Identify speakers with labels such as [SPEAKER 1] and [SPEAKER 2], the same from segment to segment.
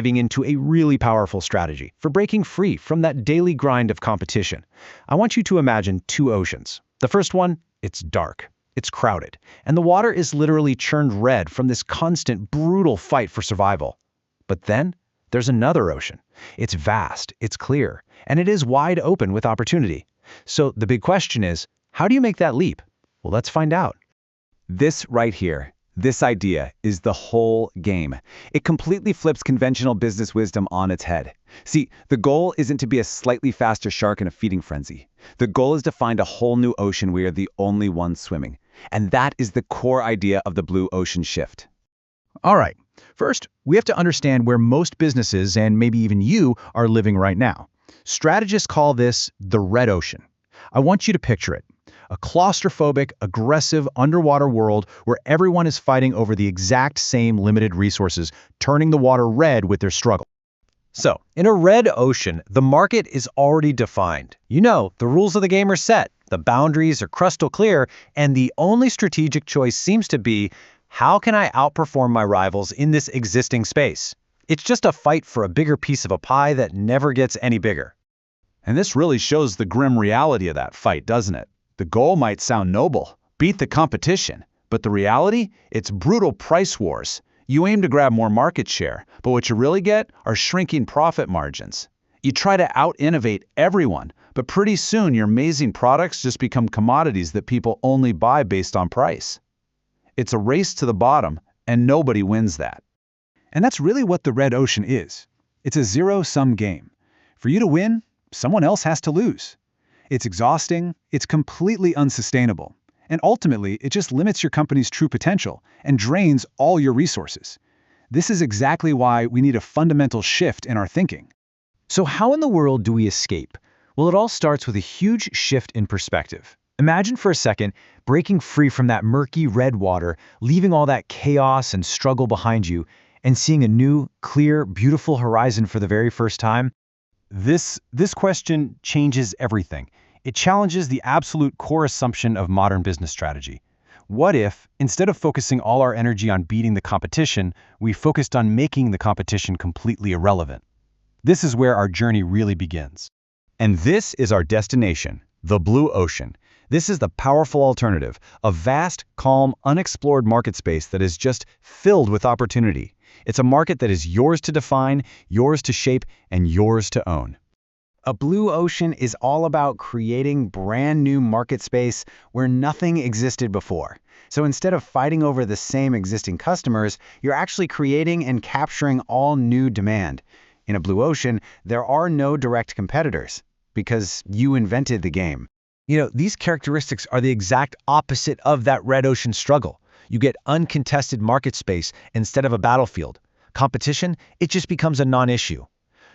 [SPEAKER 1] Diving into a really powerful strategy for breaking free from that daily grind of competition. I want you to imagine two oceans. The first one, it's dark, it's crowded, and the water is literally churned red from this constant, brutal fight for survival. But then, there's another ocean. It's vast, it's clear, and it is wide open with opportunity. So the big question is, how do you make that leap? Well, let's find out.
[SPEAKER 2] This right here, this idea is the whole game. It completely flips conventional business wisdom on its head. See, the goal isn't to be a slightly faster shark in a feeding frenzy. The goal is to find a whole new ocean where you're the only one swimming. And that is the core idea of the blue ocean shift.
[SPEAKER 1] All right, first, we have to understand where most businesses, and maybe even you, are living right now. Strategists call this the red ocean. I want you to picture it. A claustrophobic, aggressive underwater world where everyone is fighting over the exact same limited resources, turning the water red with their struggle. So, in a red ocean, the market is already defined. You know, the rules of the game are set, the boundaries are crystal clear, and the only strategic choice seems to be, how can I outperform my rivals in this existing space? It's just a fight for a bigger piece of a pie that never gets any bigger.
[SPEAKER 3] And this really shows the grim reality of that fight, doesn't it? The goal might sound noble, beat the competition, but the reality, it's brutal price wars. You aim to grab more market share, but what you really get are shrinking profit margins. You try to out-innovate everyone, but pretty soon your amazing products just become commodities that people only buy based on price. It's a race to the bottom, and nobody wins that.
[SPEAKER 4] And that's really what the red ocean is. It's a zero-sum game. For you to win, someone else has to lose. It's exhausting, it's completely unsustainable, and ultimately it just limits your company's true potential and drains all your resources. This is exactly why we need a fundamental shift in our thinking.
[SPEAKER 1] So how in the world do we escape? Well, it all starts with a huge shift in perspective. Imagine for a second breaking free from that murky red water, leaving all that chaos and struggle behind you, and seeing a new, clear, beautiful horizon for the very first time. This question changes everything. It challenges the absolute core assumption of modern business strategy. What if, instead of focusing all our energy on beating the competition, we focused on making the competition completely irrelevant? This is where our journey really begins.
[SPEAKER 2] And this is our destination, the blue ocean. This is the powerful alternative, a vast, calm, unexplored market space that is just filled with opportunity. It's a market that is yours to define, yours to shape, and yours to own. A blue ocean is all about creating brand new market space where nothing existed before. So instead of fighting over the same existing customers, you're actually creating and capturing all new demand. In a blue ocean, there are no direct competitors because you invented the game.
[SPEAKER 1] You know, these characteristics are the exact opposite of that red ocean struggle. You get uncontested market space instead of a battlefield. Competition, it just becomes a non-issue.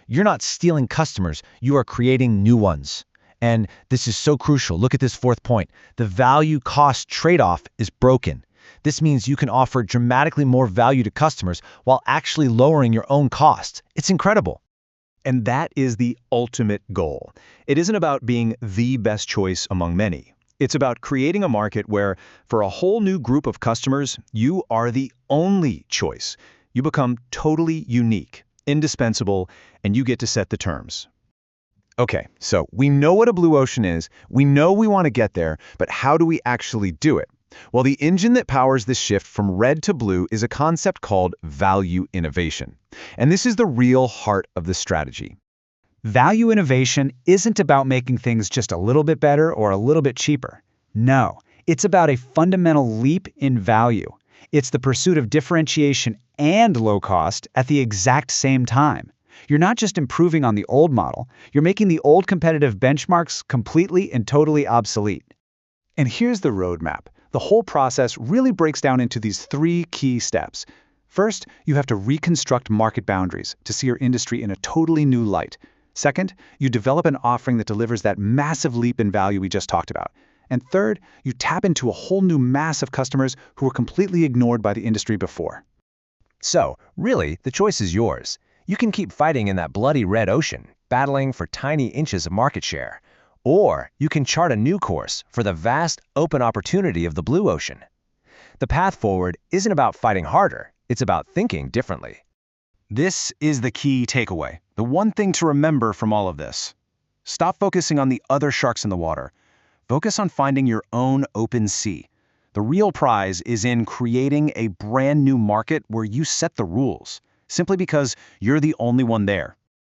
[SPEAKER 1] You're not stealing customers, you are creating new ones. And this is so crucial. Look at this fourth point. The value-cost trade-off is broken. This means you can offer dramatically more value to customers while actually lowering your own costs. It's incredible.
[SPEAKER 5] And that is the ultimate goal. It isn't about being the best choice among many. It's about creating a market where, for a whole new group of customers, you are the only choice. You become totally unique, indispensable, and you get to set the terms. Okay, so we know what a blue ocean is, we know we want to get there, but how do we actually do it? Well, the engine that powers this shift from red to blue is a concept called value innovation. And this is the real heart of the strategy.
[SPEAKER 4] Value innovation isn't about making things just a little bit better or a little bit cheaper. No, it's about a fundamental leap in value. It's the pursuit of differentiation and low cost at the exact same time. You're not just improving on the old model, you're making the old competitive benchmarks completely and totally obsolete. And here's the roadmap. The whole process really breaks down into these three key steps. First, you have to reconstruct market boundaries to see your industry in a totally new light. Second, you develop an offering that delivers that massive leap in value we just talked about. And third, you tap into a whole new mass of customers who were completely ignored by the industry before.
[SPEAKER 5] So, really, the choice is yours. You can keep fighting in that bloody red ocean, battling for tiny inches of market share. Or you can chart a new course for the vast, open opportunity of the blue ocean. The path forward isn't about fighting harder, it's about thinking differently.
[SPEAKER 2] This is the key takeaway, the one thing to remember from all of this. Stop focusing on the other sharks in the water. Focus on finding your own open sea. The real prize is in creating a brand new market where you set the rules, simply because you're the only one there.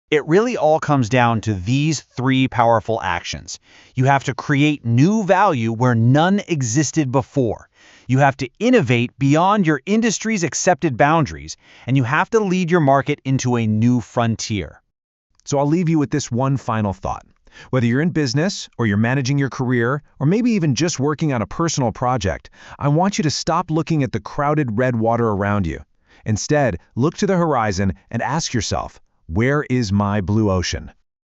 [SPEAKER 1] It really all comes down to these three powerful actions. You have to create new value where none existed before. You have to innovate beyond your industry's accepted boundaries, and you have to lead your market into a new frontier.
[SPEAKER 5] So I'll leave you with this one final thought. Whether you're in business, or you're managing your career, or maybe even just working on a personal project, I want you to stop looking at the crowded red water around you. Instead, look to the horizon and ask yourself, where is my blue ocean?